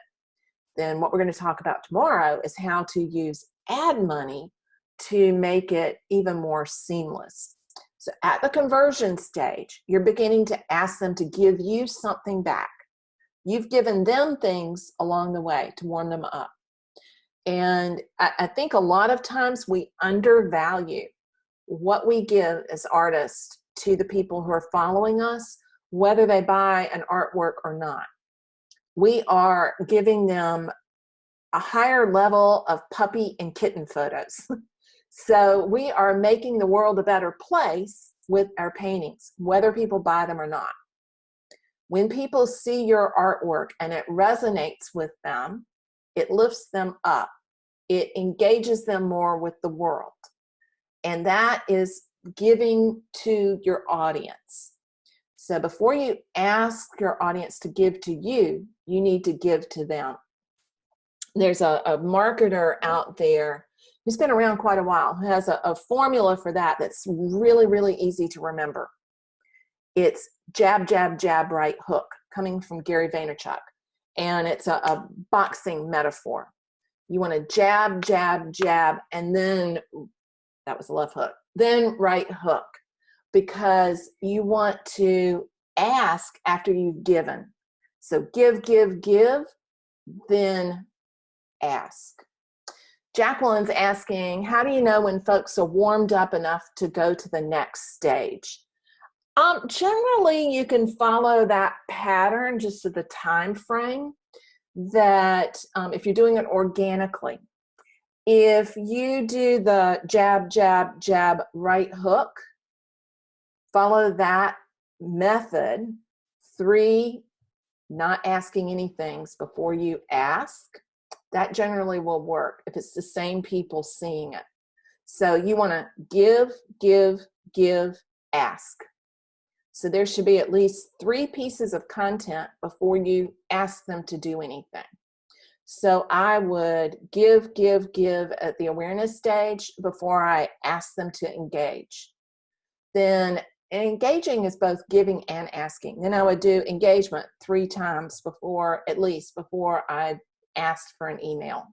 Then what we're going to talk about tomorrow is how to use ad money to make it even more seamless. So at the conversion stage, you're beginning to ask them to give you something back. You've given them things along the way to warm them up. And I think a lot of times we undervalue what we give as artists to the people who are following us, whether they buy an artwork or not. We are giving them a higher level of puppy and kitten photos. So we are making the world a better place with our paintings, whether people buy them or not. When people see your artwork and it resonates with them, it lifts them up. It engages them more with the world. And that is giving to your audience. So before you ask your audience to give to you, you need to give to them. There's a marketer out there who's been around quite a while, who has a formula for that that's really, really easy to remember. It's jab, jab, jab, right hook, coming from Gary Vaynerchuk. And it's a boxing metaphor. You want to jab, jab, jab, and then, that was a left hook, then right hook, because you want to ask after you've given. So give, give, give, then ask. Jacqueline's asking, how do you know when folks are warmed up enough to go to the next stage? Generally, you can follow that pattern just to the time frame that if you're doing it organically. If you do the jab, jab, jab, right hook, follow that method 3 not asking any things before you ask, that generally will work if it's the same people seeing it. So you want to give, ask. So there should be at least 3 pieces of content before you ask them to do anything. So I would give at the awareness stage before I ask them to engage. Then engaging is both giving and asking. Then I would do engagement 3 times before I asked for an email.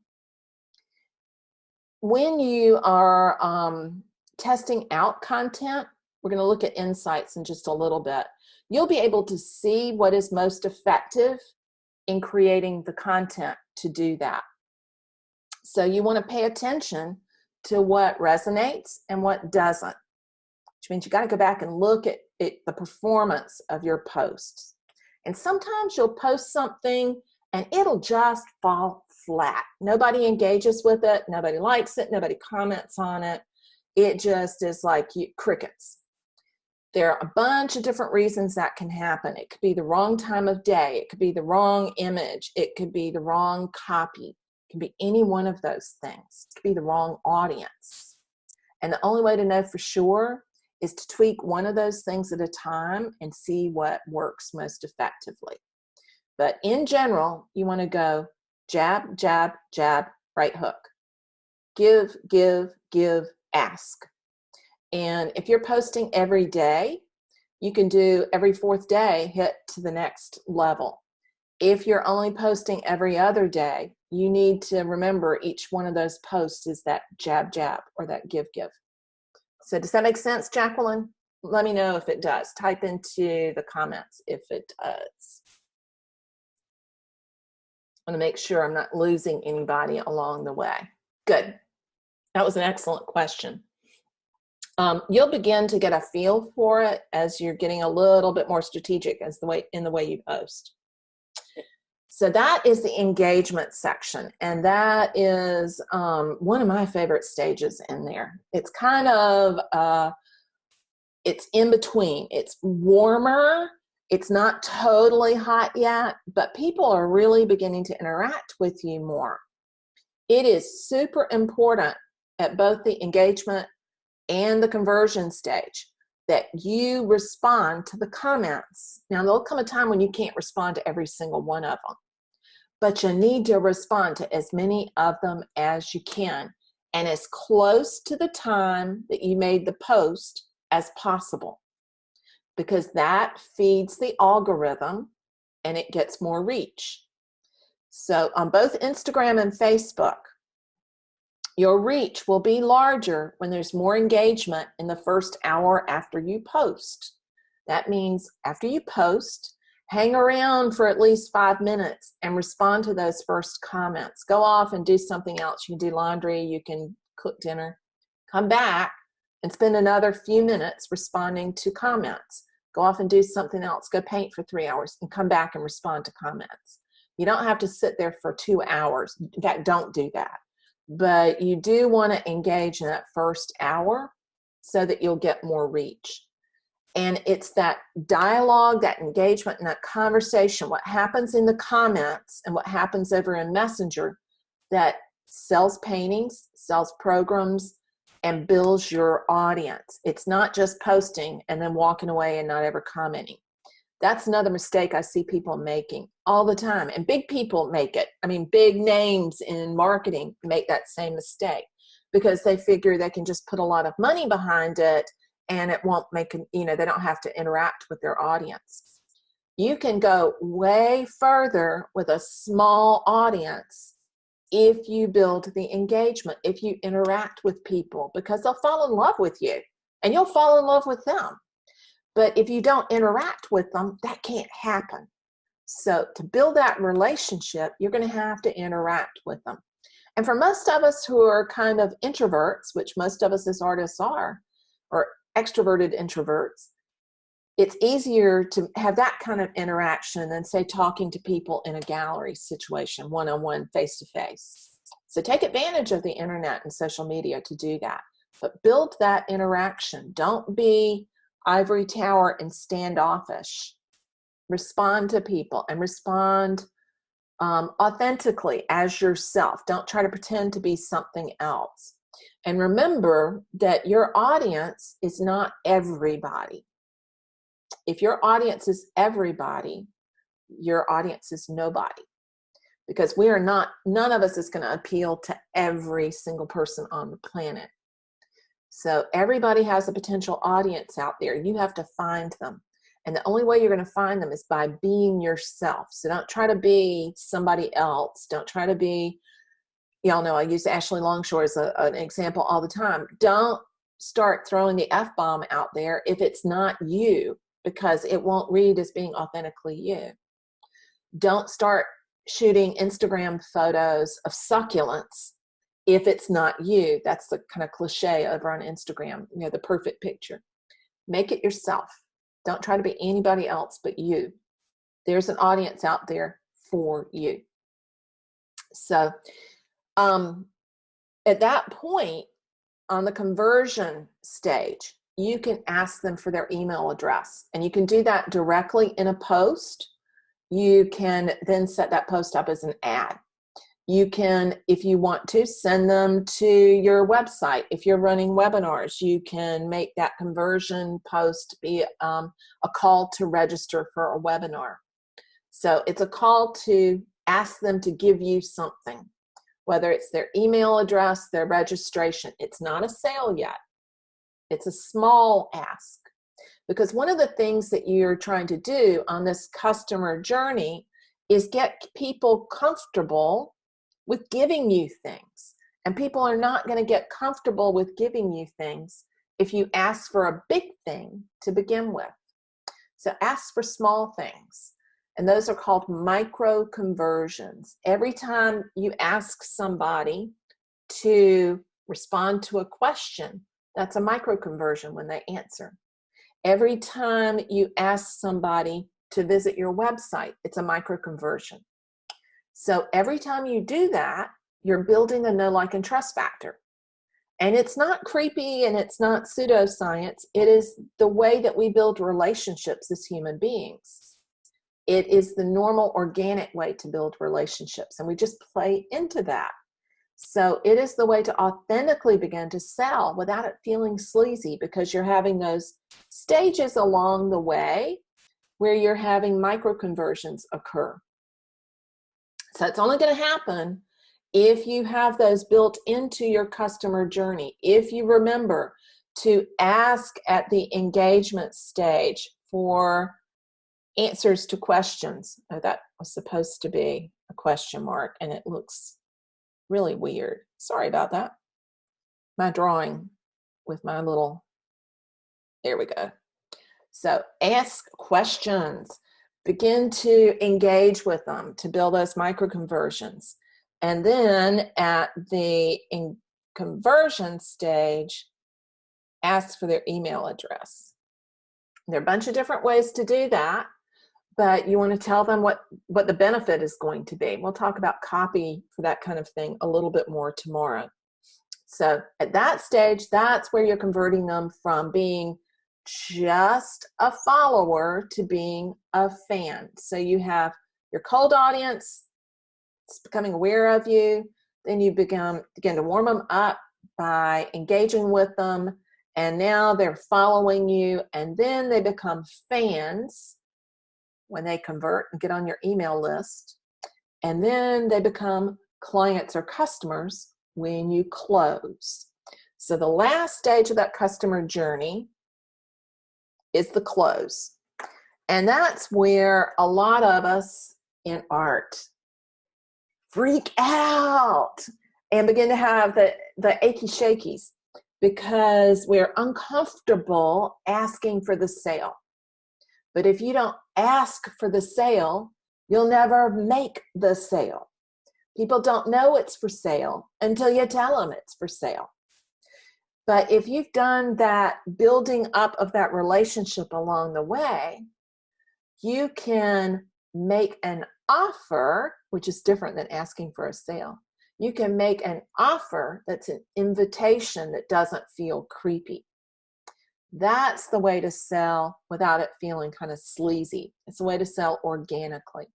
When you are testing out content, we're going to look at insights in just a little bit. You'll be able to see what is most effective in creating the content to do that. So you want to pay attention to what resonates and what doesn't, which means you got to go back and look at the performance of your posts. And sometimes you'll post something and it'll just fall flat. Nobody engages with it. Nobody likes it. Nobody comments on it. It just is like crickets. There are a bunch of different reasons that can happen. It could be the wrong time of day. It could be the wrong image. It could be the wrong copy. It can be any one of those things. It could be the wrong audience. And the only way to know for sure is to tweak one of those things at a time and see what works most effectively. But in general, you want to go jab, jab, jab, right hook. Give, ask. And if you're posting every day, you can do every 4th day, hit to the next level. If you're only posting every other day, you need to remember each one of those posts is that jab, jab, or that give. So does that make sense, Jacqueline? Let me know if it does. Type into the comments if it does. I want to make sure I'm not losing anybody along the way. Good. That was an excellent question. You'll begin to get a feel for it as you're getting a little bit more strategic in the way you post. So that is the engagement section, and that is one of my favorite stages in there. It's kind of, it's in between. It's warmer. It's not totally hot yet, but people are really beginning to interact with you more. It is super important at both the engagement and the conversion stage that you respond to the comments. Now, there'll come a time when you can't respond to every single one of them, but you need to respond to as many of them as you can and as close to the time that you made the post as possible, because that feeds the algorithm and it gets more reach. So on both Instagram and Facebook, your reach will be larger when there's more engagement in the first hour after you post. That means after you post, hang around for at least 5 minutes and respond to those first comments. Go off and do something else. You can do laundry, you can cook dinner. Come back and spend another few minutes responding to comments. Go off and do something else. Go paint for 3 hours and come back and respond to comments. You don't have to sit there for 2 hours. In fact, don't do that. But you do want to engage in that first hour so that you'll get more reach. And it's that dialogue, that engagement, and that conversation, what happens in the comments and what happens over in Messenger, that sells paintings, sells programs, and builds your audience. It's not just posting and then walking away and not ever commenting. That's another mistake I see people making all the time. And big people make it. I mean, big names in marketing make that same mistake because they figure they can just put a lot of money behind it and it won't make, they don't have to interact with their audience. You can go way further with a small audience if you build the engagement, if you interact with people, because they'll fall in love with you and you'll fall in love with them. But if you don't interact with them, that can't happen. So to build that relationship, you're going to have to interact with them. And for most of us who are kind of introverts, which most of us as artists are, or extroverted introverts, it's easier to have that kind of interaction than, say, talking to people in a gallery situation, one-on-one, face-to-face. So take advantage of the internet and social media to do that. But build that interaction. Don't be ivory tower and standoffish. Respond to people and respond authentically as yourself. Don't try to pretend to be something else. And remember that your audience is not everybody. If your audience is everybody, your audience is nobody. Because we are not, none of us is going to appeal to every single person on the planet. So everybody has a potential audience out there. You have to find them. And the only way you're going to find them is by being yourself. So don't try to be somebody else. Don't try to be, y'all know I use Ashley Longshore as an example all the time. Don't start throwing the F-bomb out there if it's not you, because it won't read as being authentically you. Don't start shooting Instagram photos of succulents if it's not you. That's the kind of cliche over on Instagram, you know, the perfect picture. Make it yourself. Don't try to be anybody else but you. There's an audience out there for you. So at that point, on the conversion stage, you can ask them for their email address, and you can do that directly in a post. You can then set that post up as an ad. You can, if you want to, send them to your website. If you're running webinars, you can make that conversion post be a call to register for a webinar. So it's a call to ask them to give you something, whether it's their email address, their registration. It's not a sale yet. It's a small ask. Because one of the things that you're trying to do on this customer journey is get people comfortable with giving you things. And people are not going to get comfortable with giving you things if you ask for a big thing to begin with. So ask for small things. And those are called micro conversions. Every time you ask somebody to respond to a question, that's a micro conversion when they answer. Every time you ask somebody to visit your website, it's a micro conversion. So every time you do that, you're building a know, like, and trust factor. And it's not creepy and it's not pseudoscience. It is the way that we build relationships as human beings. It is the normal, organic way to build relationships. And we just play into that. So it is the way to authentically begin to sell without it feeling sleazy, because you're having those stages along the way where you're having micro conversions occur. So it's only going to happen if you have those built into your customer journey. If you remember to ask at the engagement stage for answers to questions. Oh, that was supposed to be a question mark, and it looks really weird. Sorry about that. My drawing with my little, there we go. So ask questions. Begin to engage with them to build those micro conversions. And then at the conversion stage, ask for their email address. There are a bunch of different ways to do that, but you want to tell them what the benefit is going to be. We'll talk about copy for that kind of thing a little bit more tomorrow. So at that stage, that's where you're converting them from being just a follower to being a fan. So you have your cold audience, it's becoming aware of you. Then you begin to warm them up by engaging with them. And now they're following you. And then they become fans when they convert and get on your email list. And then they become clients or customers when you close. So the last stage of that customer journey is the close. And that's where a lot of us in art freak out and begin to have the achy shakies because we're uncomfortable asking for the sale. But if you don't ask for the sale, you'll never make the sale. People don't know it's for sale until you tell them it's for sale. But if you've done that building up of that relationship along the way, you can make an offer, which is different than asking for a sale. You can make an offer that's an invitation that doesn't feel creepy. That's the way to sell without it feeling kind of sleazy. It's a way to sell organically.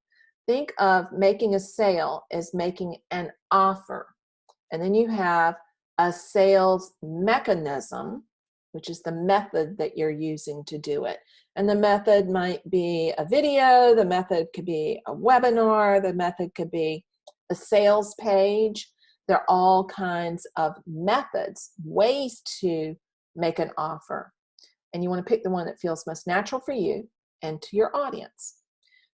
Think of making a sale as making an offer. And then you have a sales mechanism, which is the method that you're using to do it. And the method might be a video, the method could be a webinar, the method could be a sales page. There are all kinds of methods, ways to make an offer. And you want to pick the one that feels most natural for you and to your audience.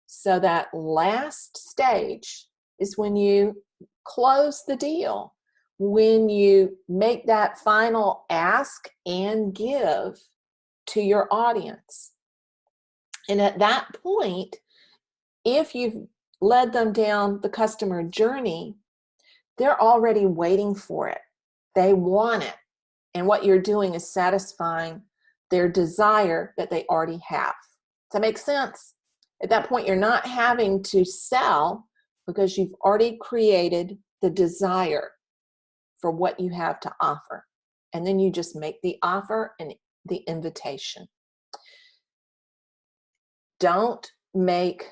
So that last stage is when you close the deal, when you make that final ask and give to your audience. And at that point, if you've led them down the customer journey, they're already waiting for it. They want it. And what you're doing is satisfying their desire that they already have. Does that make sense? At that point, you're not having to sell because you've already created the desire for what you have to offer. And then you just make the offer and the invitation. Don't make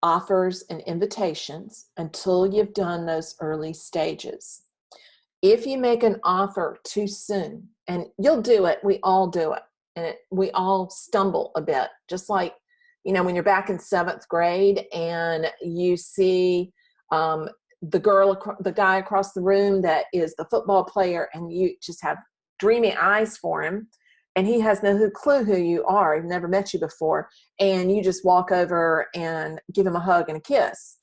offers and invitations until you've done those early stages. If you make an offer too soon, and you'll do it, we all do it, and we all stumble a bit, just like, you know, when you're back in 7th grade and you see the guy across the room that is the football player, and you just have dreamy eyes for him, and he has no clue who you are, he's never met you before, and you just walk over and give him a hug and a kiss.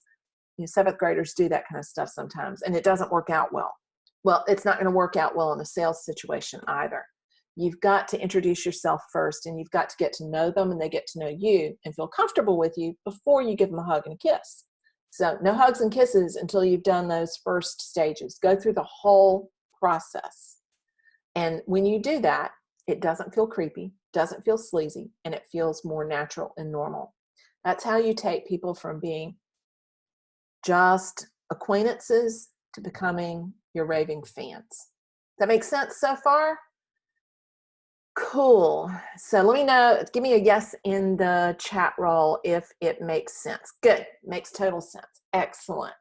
You know, 7th graders do that kind of stuff sometimes, and it doesn't work out well. Well, it's not going to work out well in a sales situation either. You've got to introduce yourself first, and you've got to get to know them, and they get to know you and feel comfortable with you before you give them a hug and a kiss. So no hugs and kisses until you've done those first stages. Go through the whole process. And when you do that, it doesn't feel creepy, doesn't feel sleazy, and it feels more natural and normal. That's how you take people from being just acquaintances to becoming your raving fans. Does that make sense so far? Cool. So let me know, give me a yes in the chat roll if it makes sense. Good. Makes total sense. Excellent.